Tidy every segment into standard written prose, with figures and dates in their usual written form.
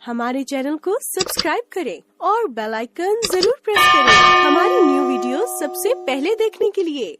हमारे चैनल को सब्सक्राइब करें और बेल आइकन जरूर प्रेस करें हमारी न्यू वीडियो सबसे पहले देखने के लिए।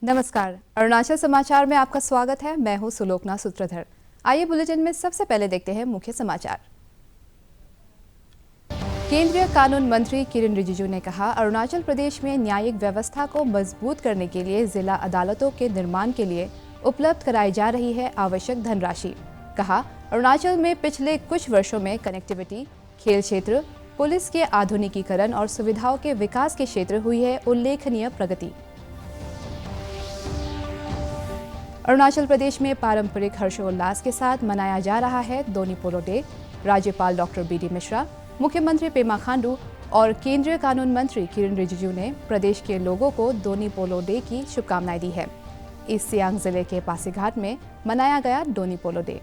नमस्कार, अरुणाचल समाचार में आपका स्वागत है। मैं हूं सुलोकना सूत्रधर। आइए बुलेटिन में सबसे पहले देखते हैं मुख्य समाचार। केंद्रीय कानून मंत्री किरेन रिजिजू ने कहा, अरुणाचल प्रदेश में न्यायिक व्यवस्था को मजबूत करने के लिए जिला अदालतों के निर्माण के लिए उपलब्ध कराई जा रही है आवश्यक धनराशि। कहा, अरुणाचल में पिछले कुछ वर्षों में कनेक्टिविटी, खेल क्षेत्र, पुलिस के आधुनिकीकरण और सुविधाओं के विकास के क्षेत्र हुई है उल्लेखनीय प्रगति। अरुणाचल प्रदेश में पारंपरिक हर्षोल्लास के साथ मनाया जा रहा है दोनी पोलो डे। राज्यपाल डॉक्टर बी.डी. मिश्रा, मुख्यमंत्री पेमा खांडू और केंद्रीय कानून मंत्री किरेन रिजिजू ने प्रदेश के लोगों को दोनी पोलो डे की शुभकामनाएं दी है। ईस्ट सियांग जिले के पासीघाट में मनाया गया दोनी पोलो डे।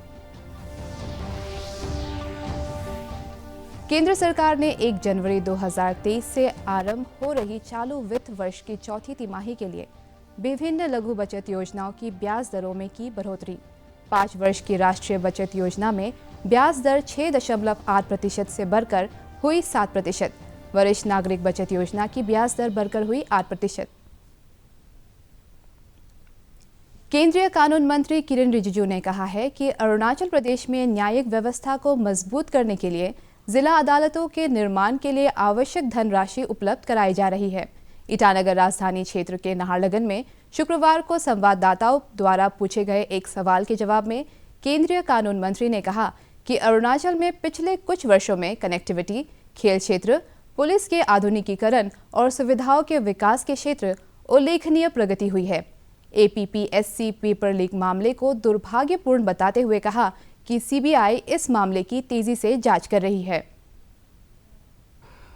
केंद्र सरकार ने 1 जनवरी 2023 से आरंभ हो रही चालू वित्त वर्ष की चौथी तिमाही के लिए विभिन्न लघु बचत योजनाओं की ब्याज दरों में की बढ़ोतरी। 5 वर्ष की राष्ट्रीय बचत योजना में ब्याज दर 6.8% से बढ़कर हुई 7%। वरिष्ठ नागरिक बचत योजना की ब्याज दर बढ़कर हुई 8%। केंद्रीय कानून मंत्री किरेन रिजिजू ने कहा है कि अरुणाचल प्रदेश में न्यायिक व्यवस्था को मजबूत करने के लिए जिला अदालतों के निर्माण के लिए आवश्यक धनराशि उपलब्ध कराई जा रही है। ईटानगर राजधानी क्षेत्र के नाहरलगन में शुक्रवार को संवाददाताओं द्वारा पूछे गए एक सवाल के जवाब में केंद्रीय कानून मंत्री ने कहा कि अरुणाचल में पिछले कुछ वर्षों में कनेक्टिविटी, खेल क्षेत्र, पुलिस के आधुनिकीकरण और सुविधाओं के विकास के क्षेत्र उल्लेखनीय प्रगति हुई है। APPSC पेपर लीक मामले को दुर्भाग्यपूर्ण बताते हुए कहा कि CBI इस मामले की तेजी से जांच कर रही है।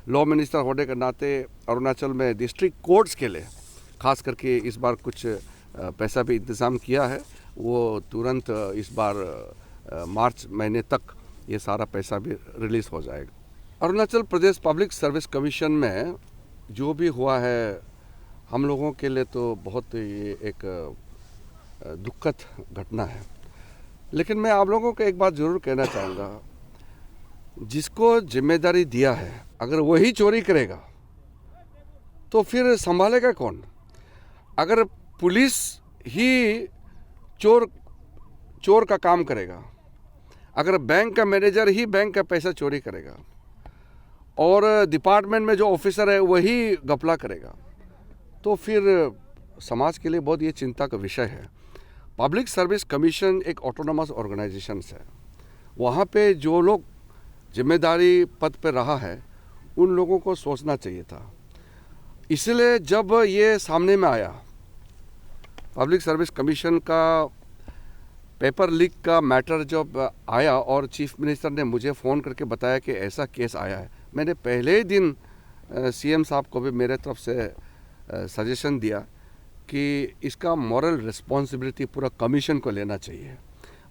लॉ मिनिस्टर होने के नाते अरुणाचल में डिस्ट्रिक्ट कोर्ट्स के लिए खास करके इस बार कुछ पैसा भी इंतज़ाम किया है। वो तुरंत इस बार मार्च महीने तक ये सारा पैसा भी रिलीज़ हो जाएगा। Arunachal Pradesh public service commission में जो भी हुआ है हम लोगों के लिए तो बहुत ये एक दुखद घटना है। लेकिन मैं आप लोगों को एक बात ज़रूर कहना चाहूँगा, जिसको जिम्मेदारी दिया है अगर वही चोरी करेगा तो फिर संभालेगा कौन? अगर पुलिस ही चोर का काम करेगा, अगर बैंक का मैनेजर ही बैंक का पैसा चोरी करेगा और डिपार्टमेंट में जो ऑफिसर है वही घपला करेगा, तो फिर समाज के लिए बहुत ये चिंता का विषय है। पब्लिक सर्विस कमीशन एक ऑटोनोमस ऑर्गेनाइजेशन है। वहाँ पे जो लोग जिम्मेदारी पद पर रहा है उन लोगों को सोचना चाहिए था। इसलिए जब ये सामने में आया पब्लिक सर्विस कमीशन का पेपर लीक का मैटर जब आया और चीफ मिनिस्टर ने मुझे फ़ोन करके बताया कि ऐसा केस आया है, मैंने पहले ही दिन CM साहब को भी मेरे तरफ से सजेशन दिया कि इसका मॉरल रिस्पॉन्सिबिलिटी पूरा कमीशन को लेना चाहिए।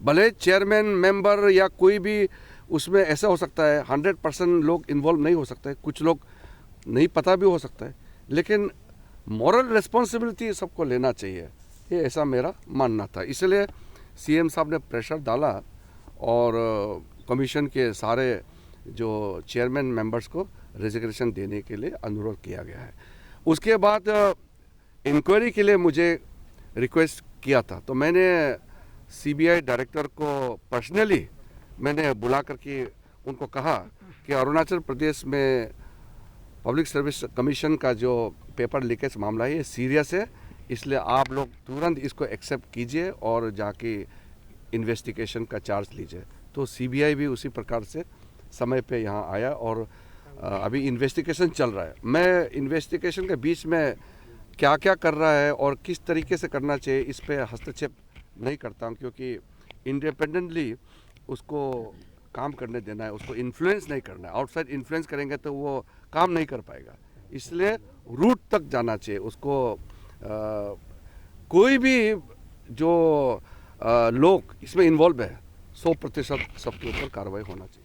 भले चेयरमैन मेंबर या कोई भी उसमें ऐसा हो सकता है 100% लोग इन्वॉल्व नहीं हो सकते, कुछ लोग नहीं पता भी हो सकता है, लेकिन मॉरल रिस्पॉन्सिबिलिटी सबको लेना चाहिए, ये ऐसा मेरा मानना था। इसलिए CM साहब ने प्रेशर डाला और कमीशन के सारे जो चेयरमैन मेंबर्स को रेजिग्नेशन देने के लिए अनुरोध किया गया है। उसके बाद इंक्वायरी के लिए मुझे रिक्वेस्ट किया था, तो मैंने CBI डायरेक्टर को पर्सनली मैंने बुला करके उनको कहा कि अरुणाचल प्रदेश में पब्लिक सर्विस कमीशन का जो पेपर लीकेज मामला है ये सीरियस है, इसलिए आप लोग तुरंत इसको एक्सेप्ट कीजिए और जाके इन्वेस्टिगेशन का चार्ज लीजिए। तो CBI भी उसी प्रकार से समय पे यहाँ आया और अभी इन्वेस्टिगेशन चल रहा है। मैं इन्वेस्टिगेशन के बीच में क्या क्या कर रहा है और किस तरीके से करना चाहिए इस पे हस्तक्षेप नहीं करता हूँ, क्योंकि इंडिपेंडेंटली उसको काम करने देना है, उसको इन्फ्लुएंस नहीं करना है। आउटसाइड इन्फ्लुएंस करेंगे तो वो काम नहीं कर पाएगा, इसलिए रूट तक जाना चाहिए उसको। कोई भी जो लोग इसमें इन्वॉल्व है 100% सबके ऊपर कार्रवाई होना चाहिए।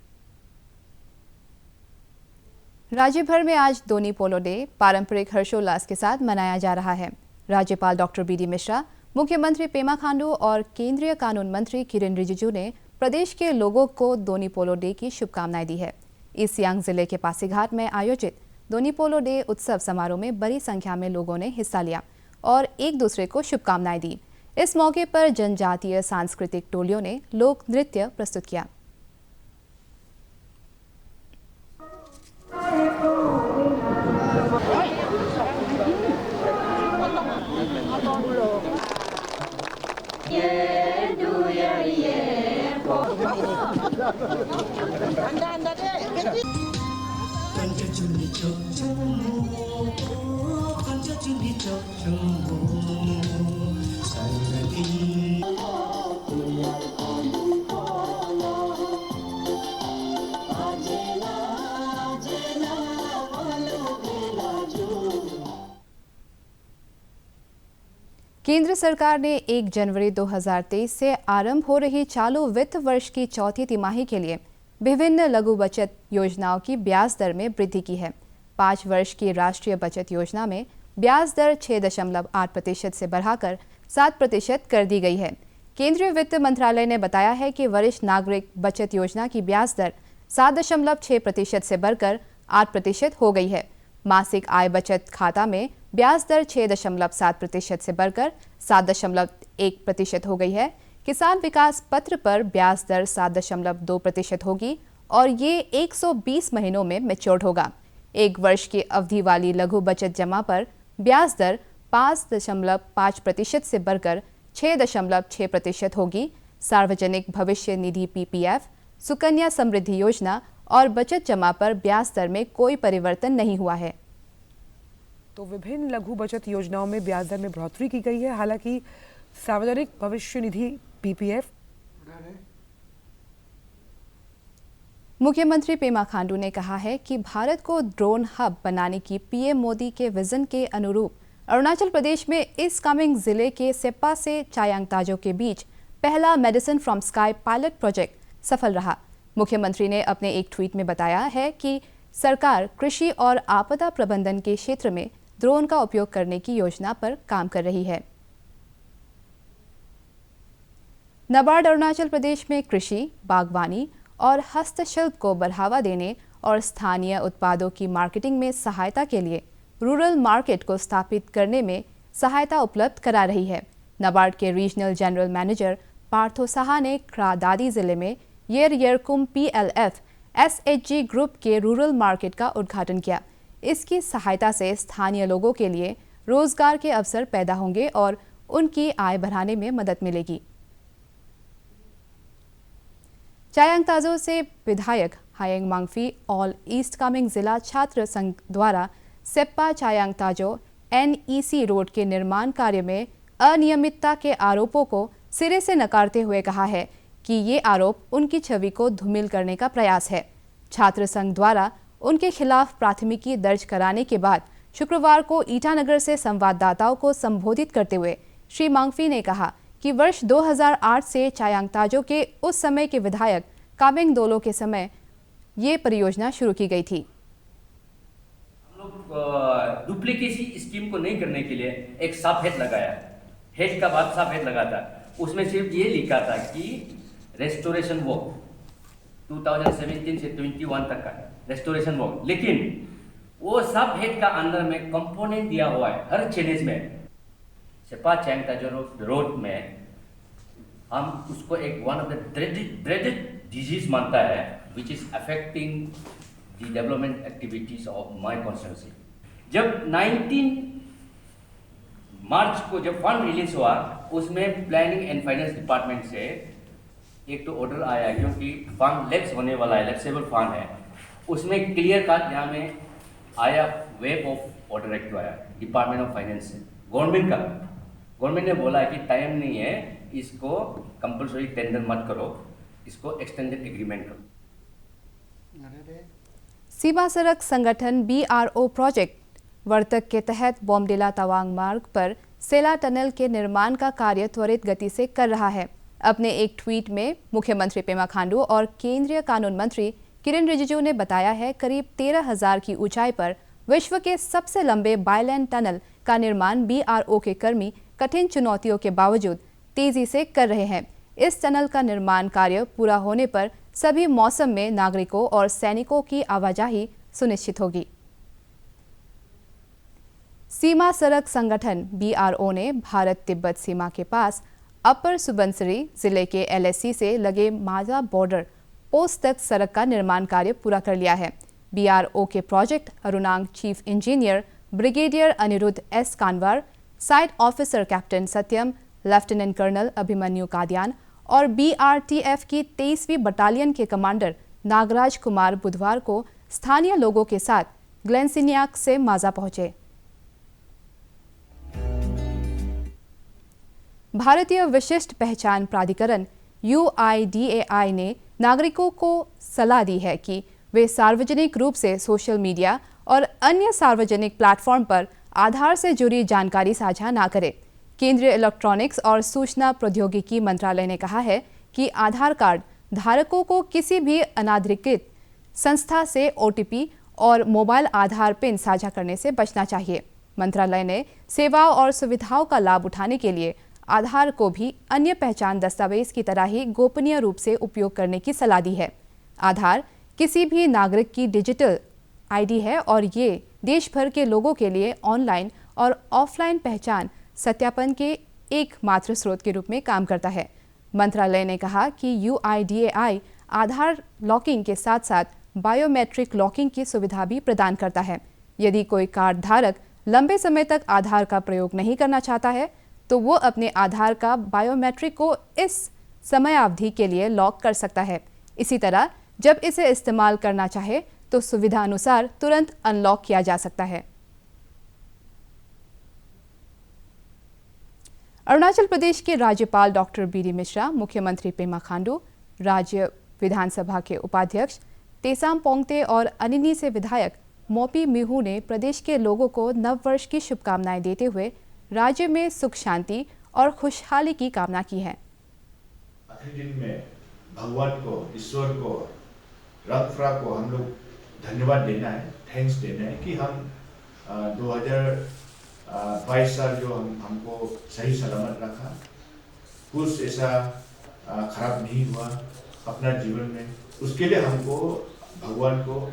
राज्य भर में आज दोनी पोलो डे पारंपरिक हर्षोल्लास के साथ मनाया जा रहा है। राज्यपाल डॉक्टर बी.डी. मिश्रा, मुख्यमंत्री पेमा खांडू और केंद्रीय कानून मंत्री किरेन रिजिजू ने प्रदेश के लोगों को दोनी पोलो डे की शुभकामनाएं दी है। ईस्ट सियांग जिले के पासीघाट में आयोजित दोनी पोलो डे उत्सव समारोह में बड़ी संख्या में लोगों ने हिस्सा लिया और एक दूसरे को शुभकामनाएं दी। इस मौके पर जनजातीय सांस्कृतिक टोलियों ने लोक नृत्य प्रस्तुत किया। केंद्र सरकार ने 1 जनवरी 2023 से आरंभ हो रही चालू वित्त वर्ष की चौथी तिमाही के लिए विभिन्न लघु बचत योजनाओं की ब्याज दर में वृद्धि की है। 5 वर्ष की राष्ट्रीय बचत योजना में ब्याज दर 6.8% से बढ़ाकर 7% कर दी गई है। केंद्रीय वित्त मंत्रालय ने बताया है कि वरिष्ठ नागरिक बचत योजना की ब्याज दर 7.6% से बढ़कर 8% हो गई है। मासिक आय बचत खाता में ब्याज दर 6.7% से बढ़कर 7.1% हो गई है। किसान विकास पत्र पर ब्याज दर 7.2% होगी और ये 120 महीनों में मैच्योर्ड होगा। 1 वर्ष की अवधि वाली लघु बचत जमा पर ब्याज दर 5.5% से बढ़कर 6.6% होगी। सार्वजनिक भविष्य निधि PPF, सुकन्या समृद्धि योजना और बचत जमा पर ब्याज दर में कोई परिवर्तन नहीं हुआ है। तो विभिन्न लघु बचत योजनाओं में ब्याज दर में बढ़ोतरी की गई है। हालांकि सार्वजनिक भविष्य निधि PPF मुख्यमंत्री पेमा खांडू ने कहा है कि भारत को ड्रोन हब बनाने की PM मोदी के विजन के अनुरूप अरुणाचल प्रदेश में इस कमिंग जिले के सेप्पा से चायांग ताजो के बीच पहला medicine from sky pilot project सफल रहा। मुख्यमंत्री ने अपने एक ट्वीट में बताया है कि सरकार कृषि और आपदा प्रबंधन के क्षेत्र में ड्रोन का उपयोग करने की योजना पर काम कर रही है। नाबार्ड अरुणाचल प्रदेश में कृषि, बागवानी और हस्तशिल्प को बढ़ावा देने और स्थानीय उत्पादों की मार्केटिंग में सहायता के लिए रूरल मार्केट को स्थापित करने में सहायता उपलब्ध करा रही है। नाबार्ड के regional general manager Partho Saha ने क्रा दादी जिले में येरकुम PLF SHG ग्रुप के रूरल मार्केट का उद्घाटन किया। इसकी सहायता से स्थानीय लोगों के लिए रोजगार के अवसर पैदा होंगे और उनकी आय बढ़ाने में मदद मिलेगी। चायांग ताजो से विधायक हायेंग मांगफी ऑल ईस्ट कामेंग जिला छात्र संघ द्वारा सेप्पा चायांग ताजो NEC रोड के निर्माण कार्य में अनियमितता के आरोपों को सिरे से नकारते हुए कहा है कि ये आरोप उनकी छवि को धूमिल करने का प्रयास है। छात्र संघ द्वारा उनके खिलाफ प्राथमिकी दर्ज कराने के बाद शुक्रवार को ईटानगर से संवाददाताओं को संबोधित करते हुए श्री मांगफी ने कहा कि वर्ष 2008 से चायांग ताजो के उस समय के विधायक कामेंग दोलो के समय ये परियोजना शुरू की गई थी। हम लोग डुप्लीकेसी स्कीम को नहीं करने के लिए एक सब हेड लगाया। हेड का बाद सब हेड लगा था। उसमें सिर्फ ये लिखा था कि रेस्टोरेशन वर्क 2017 से 21 तक का रेस्टोरेशन वर्क, लेकिन वो सब हेड का अंदर में कंपोनेंट दिया हुआ है हर चेनेज में। सेप्पा चायांग ताजो रोड में हम उसको एक one of the dreaded disease मानता है which is affecting the development activities of my constituency. जब 19 मार्च को जब फंड रिलीज हुआ उसमें प्लानिंग एंड फाइनेंस डिपार्टमेंट से एक तो ऑर्डर आया, क्योंकि फंड लैप्स होने वाला है, लैप्सेबल फंड है, उसमें क्लियर कट यहाँ में आया वेब ऑफ ऑर्डर एक्ट आया डिपार्टमेंट ऑफ फाइनेंस से गवर्नमेंट का। गवर्नमेंट ने बोला कि टाइम नहीं है, इसको कंपलसरी टेंडर मत करो, इसको एक्सटेंडेड एग्रीमेंट करो। सीमा सड़क संगठन BRO प्रोजेक्ट वर्तक के तहत बोमडिला तवांग मार्ग पर सेला टनल के निर्माण का कार्य त्वरित गति से कर रहा है। अपने एक ट्वीट में मुख्यमंत्री पेमा खांडू और केंद्रीय कानून मंत्री किरेन रिजिजू ने बताया है करीब 13,000 की ऊंचाई पर विश्व के सबसे लंबे बाइलेन टनल का निर्माण BRO के कर्मी कठिन चुनौतियों के बावजूद तेजी से कर रहे हैं। इस टनल का निर्माण कार्य पूरा होने पर सभी मौसम में नागरिकों और सैनिकों की आवाजाही सुनिश्चित होगी। सीमा सड़क संगठन BRO ने भारत तिब्बत सीमा के पास अपर सुबनसिरी जिले के LSC से लगे माजा बॉर्डर पोस्ट तक सड़क का निर्माण कार्य पूरा कर लिया है। BRO के project Arunank chief engineer brigadier Anirudh S Kanwar, site officer captain Satyam, lieutenant colonel Abhimanyu Kadian और BRTF की 23वीं बटालियन के कमांडर नागराज कुमार बुधवार को स्थानीय लोगों के साथ ग्लेनसिनियाक से माजा पहुंचे। भारतीय विशिष्ट पहचान प्राधिकरण UIDAI ने नागरिकों को सलाह दी है कि वे सार्वजनिक रूप से सोशल मीडिया और अन्य सार्वजनिक प्लेटफॉर्म पर आधार से जुड़ी जानकारी साझा न करें। केंद्रीय इलेक्ट्रॉनिक्स और सूचना प्रौद्योगिकी मंत्रालय ने कहा है कि आधार कार्ड धारकों को किसी भी अनाधिकृत संस्था से OTP और मोबाइल आधार पिन साझा करने से बचना चाहिए। मंत्रालय ने सेवाओं और सुविधाओं का लाभ उठाने के लिए आधार को भी अन्य पहचान दस्तावेज की तरह ही गोपनीय रूप से उपयोग करने की सलाह दी है। आधार किसी भी नागरिक की डिजिटल ID है और ये देश भर के लोगों के लिए ऑनलाइन और ऑफलाइन पहचान सत्यापन के एकमात्र स्रोत के रूप में काम करता है। मंत्रालय ने कहा कि UIDAI आधार लॉकिंग के साथ साथ बायोमेट्रिक लॉकिंग की सुविधा भी प्रदान करता है। यदि कोई कार्ड धारक लंबे समय तक आधार का प्रयोग नहीं करना चाहता है तो वो अपने आधार का बायोमेट्रिक को इस समयावधि के लिए लॉक कर सकता है। इसी तरह जब इसे इस्तेमाल करना चाहे तो सुविधा अनुसार तुरंत अनलॉक किया जा सकता है। अरुणाचल प्रदेश के राज्यपाल डॉक्टर BD मिश्रा, मुख्यमंत्री पेमा खांडू, राज्य विधानसभा के उपाध्यक्ष तेसाम पोंगते और अनिनी से विधायक मोपी मिहू ने प्रदेश के लोगों को नववर्ष की शुभकामनाएं देते हुए राज्य में सुख शांति और खुशहाली की कामना की है। आखिरी दिन में भगवान को, ईश्वर को, रंगफ्रा को हम लोग धन्यवाद देना है, थैंक्स देना है कि हम 2022 साल जो हमको सही सलामत रखा, कुछ ऐसा खराब नहीं हुआ अपना जीवन में, उसके लिए हमको भगवान को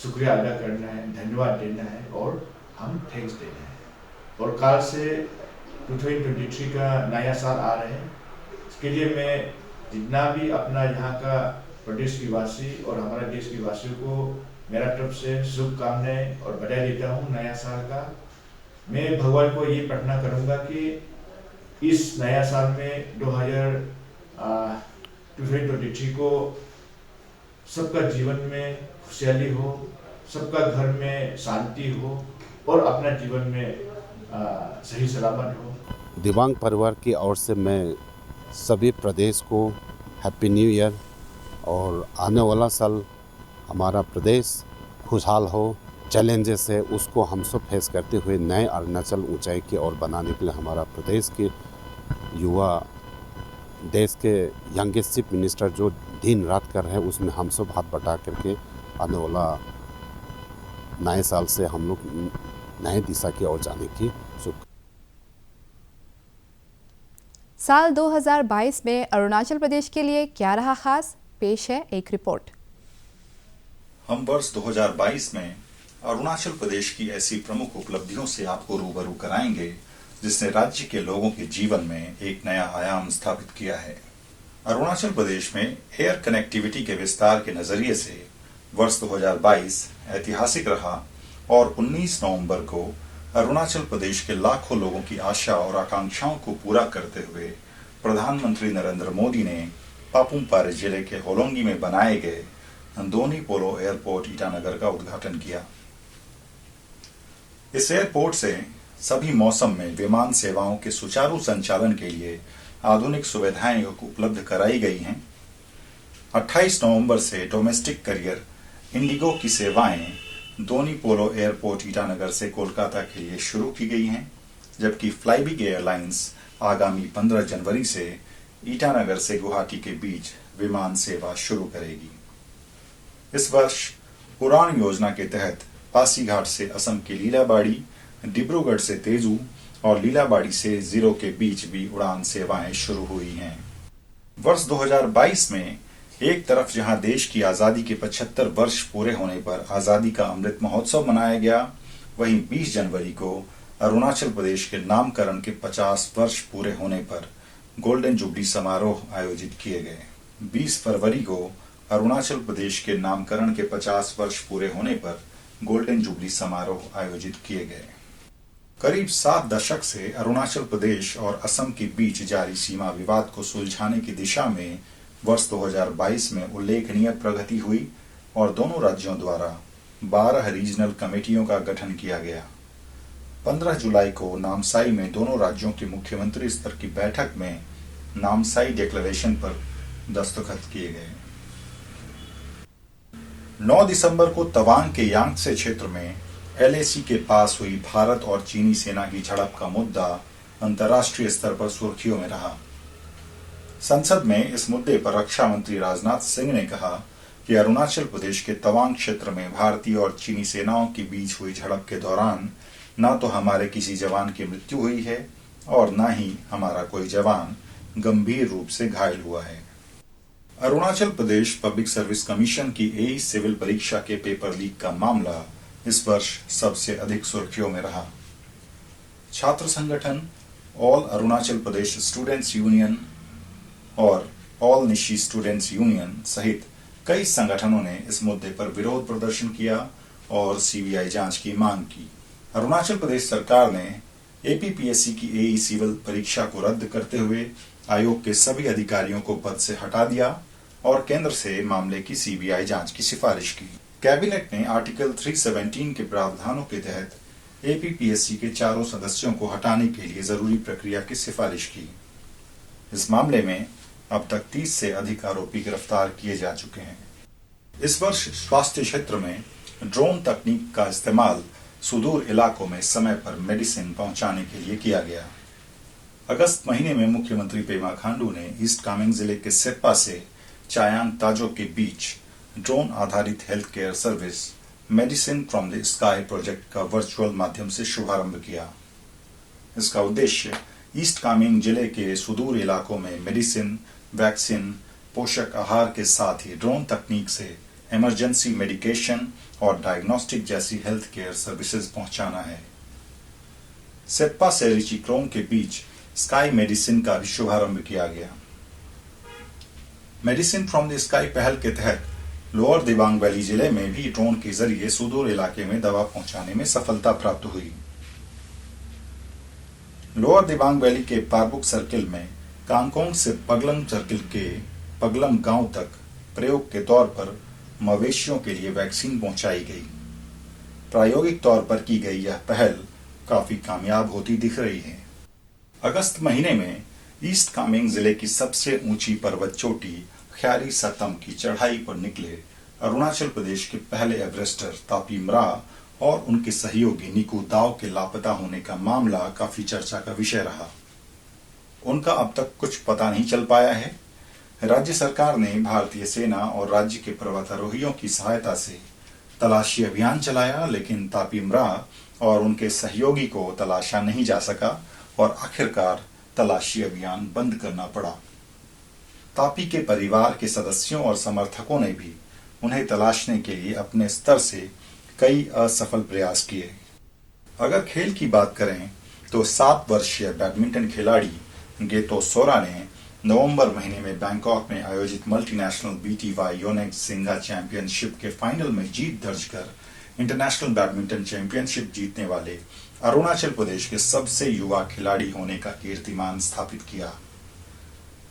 शुक्रिया अदा करना है, धन्यवाद देना है और हम थैंक्स देना है। और कल से 2023 का नया साल आ रहे हैं, इसके लिए मैं जितना भी अपना यहाँ का प्रदेश की वासी और हमारा देश की वासियों को मेरा तरफ से शुभकामनाएं और बधाई देता हूँ नया साल का। मैं भगवान को ये प्रार्थना करूँगा कि इस नया साल में 2023 को सबका जीवन में खुशहाली हो, सबका घर में शांति हो और अपना जीवन में सही सलामत हो। दिवांग परिवार की ओर से मैं सभी प्रदेश को हैप्पी न्यू ईयर और आने वाला साल हमारा प्रदेश खुशहाल हो। चैलेंजेस है उसको हम सब फेस करते हुए नए अरुणाचल ऊंचाई की ओर बनाने के लिए हमारा प्रदेश के युवा, देश के यंगेस्ट चीफ मिनिस्टर जो दिन रात कर रहे हैं उसमें हम सब हाथ बटा करके आने वाला नए साल से हम लोग नए दिशा की ओर जाने की साल 2022 में अरुणाचल प्रदेश के लिए क्या रहा खास, पेश है एक रिपोर्ट। हम वर्ष 2022 में अरुणाचल प्रदेश की ऐसी प्रमुख उपलब्धियों से आपको रूबरू कराएंगे जिसने राज्य के लोगों के जीवन में एक नया आयाम स्थापित किया है। अरुणाचल प्रदेश में एयर कनेक्टिविटी के विस्तार के नजरिए से वर्ष 2022 ऐतिहासिक रहा और 19 नवंबर को अरुणाचल प्रदेश के लाखों लोगों की आशा और आकांक्षाओं को पूरा करते हुए प्रधानमंत्री नरेंद्र मोदी ने पापुम पारे जिले के होलोंगी में बनाए गए दोनी पोलो एयरपोर्ट ईटानगर का उद्घाटन किया। इस एयरपोर्ट से सभी मौसम में विमान सेवाओं के सुचारू संचालन के लिए आधुनिक सुविधाएं उपलब्ध कराई गई हैं। 28 नवंबर से डोमेस्टिक करियर इंडिगो की सेवाएं दोनी पोलो एयरपोर्ट ईटानगर से कोलकाता के लिए शुरू की गई हैं, जबकि फ्लाईबिग एयरलाइंस आगामी 15 जनवरी से ईटानगर से गुवाहाटी के बीच विमान सेवा शुरू करेगी। इस वर्ष उड़ान योजना के तहत पासीघाट से असम के लीलाबाड़ी, डिब्रूगढ़ से तेजू और लीलाबाड़ी से जीरो के बीच भी उड़ान सेवाएं शुरू हुई हैं। वर्ष 2022 में एक तरफ जहां देश की आजादी के 75 वर्ष पूरे होने पर आजादी का अमृत महोत्सव मनाया गया, वहीं 20 जनवरी को अरुणाचल प्रदेश के नामकरण के 50 वर्ष पूरे होने पर गोल्डन जुबली समारोह आयोजित किए गए। 20 फरवरी को अरुणाचल प्रदेश के नामकरण के 50 वर्ष पूरे होने पर गोल्डन जुबली समारोह आयोजित किए गए। करीब 7 दशक से अरुणाचल प्रदेश और असम के बीच जारी सीमा विवाद को सुलझाने की दिशा में वर्ष 2022 में उल्लेखनीय प्रगति हुई और दोनों राज्यों द्वारा 12 रीजनल कमेटियों का गठन किया गया। 15 जुलाई को नामसाई में दोनों राज्यों के मुख्यमंत्री स्तर की बैठक में नामसाई डिक्लेरेशन पर दस्तखत किए गए। 9 दिसंबर को तवांग के यांगत्से क्षेत्र में LAC के पास हुई भारत और चीनी सेना की झड़प का मुद्दा अंतर्राष्ट्रीय स्तर पर सुर्खियों में रहा। संसद में इस मुद्दे पर रक्षा मंत्री राजनाथ सिंह ने कहा कि अरुणाचल प्रदेश के तवांग क्षेत्र में भारतीय और चीनी सेनाओं के बीच हुई झड़प के दौरान न तो हमारे किसी जवान की मृत्यु हुई है और न ही हमारा कोई जवान गंभीर रूप से घायल हुआ है। Arunachal Pradesh public service commission की AE सिविल परीक्षा के पेपर लीक का मामला इस वर्ष सबसे अधिक सुर्खियों में रहा। छात्र संगठन all Arunachal Pradesh students union और ऑल निशी स्टूडेंट्स यूनियन सहित कई संगठनों ने इस मुद्दे पर विरोध प्रदर्शन किया और CBI जांच की मांग की। अरुणाचल प्रदेश सरकार ने APPSC की AE सिविल परीक्षा को रद्द करते हुए आयोग के सभी अधिकारियों को पद से हटा दिया और केंद्र से मामले की CBI जांच की सिफारिश की। कैबिनेट ने आर्टिकल 317 के प्रावधानों के तहत APPSC के चारों सदस्यों को हटाने के लिए जरूरी प्रक्रिया की सिफारिश की। इस मामले में अब तक 30 से अधिक आरोपी गिरफ्तार किए जा चुके हैं। इस वर्ष स्वास्थ्य क्षेत्र में ड्रोन तकनीक का इस्तेमाल सुदूर इलाकों में समय पर मेडिसिन पहुंचाने के लिए किया गया। अगस्त महीने में मुख्यमंत्री पेमा खांडू ने ईस्ट कामेंग जिले के सेप्पा से चायांग ताजो के बीच ड्रोन आधारित health care service medicine from the sky project का वर्चुअल माध्यम से शुभारंभ किया। इसका उद्देश्य ईस्ट कामेंग जिले के सुदूर इलाकों में मेडिसिन, वैक्सीन, पोषक आहार के साथ ही ड्रोन तकनीक से इमरजेंसी मेडिकेशन और डायग्नोस्टिक जैसी हेल्थ केयर सर्विसेज पहुंचाना है। सेप्पा से रिचिक्रोंग के बीच स्काई मेडिसिन का भी शुभारंभ किया गया। मेडिसिन फ्रॉम द स्काई पहल के तहत लोअर दिबांग वैली जिले में भी ड्रोन के जरिए सुदूर इलाके में दवा पहुंचाने में सफलता प्राप्त हुई। लोअर दिबांग वैली के पारबुक सर्किल में कांगकोंग से पगलम सर्किल के पगलम गांव तक प्रयोग के तौर पर मवेशियों के लिए वैक्सीन पहुंचाई गई। प्रायोगिक तौर पर की गई यह पहल काफी कामयाब होती दिख रही है। अगस्त महीने में ईस्ट कामेंग जिले की सबसे ऊंची पर्वत चोटी ख्यारी सतम की चढ़ाई पर निकले अरुणाचल प्रदेश के पहले एवरेस्टर तापी म्रा और उनके सहयोगी निकू दाव के लापता होने का मामला काफी चर्चा का विषय रहा। उनका अब तक कुछ पता नहीं चल पाया है। राज्य सरकार ने भारतीय सेना और राज्य के पर्वतारोहियों की सहायता से तलाशी अभियान चलाया, लेकिन तापी म्रा और उनके सहयोगी को तलाशा नहीं जा सका और आखिरकार तलाशी अभियान बंद करना पड़ा। तापी के परिवार के सदस्यों और समर्थकों ने भी उन्हें तलाशने के लिए अपने स्तर से कई असफल प्रयास किए। अगर खेल की बात करें तो 7 वर्षीय बैडमिंटन खिलाड़ी गेतो सोरा ने नवंबर महीने में बैंकॉक में आयोजित मल्टीनेशनल BTY योनेक्स सिंगा चैंपियनशिप के फाइनल में जीत दर्ज कर इंटरनेशनल बैडमिंटन चैंपियनशिप जीतने वाले अरुणाचल प्रदेश के सबसे युवा खिलाड़ी होने का कीर्तिमान स्थापित किया।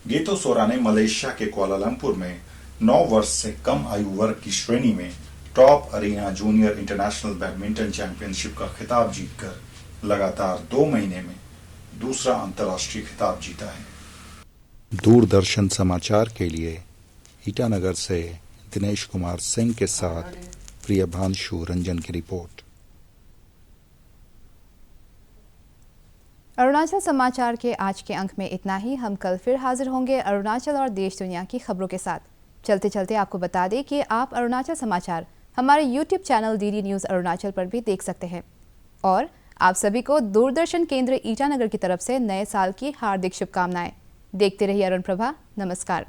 गेतो सोरा ने मलेशिया के कुआलालंपुर में 9 वर्ष से कम आयु वर्ग की श्रेणी में top arena junior international badminton championship का खिताब जीतकर लगातार 2 महीने में दूसरा अंतर्राष्ट्रीय खिताब जीता है। दूरदर्शन समाचार के लिए ईटानगर से दिनेश कुमार सिंह के साथ प्रियभांशु रंजन की रिपोर्ट। अरुणाचल समाचार के आज के अंक में इतना ही। हम कल फिर हाजिर होंगे अरुणाचल और देश दुनिया की खबरों के साथ। चलते चलते आपको बता दें कि आप अरुणाचल समाचार हमारे YouTube channel DD news Arunachal पर भी देख सकते हैं। और आप सभी को दूरदर्शन केंद्र ईटानगर की तरफ से नए साल की हार्दिक शुभकामनाएं। देखते रहिए अरुण प्रभा। नमस्कार।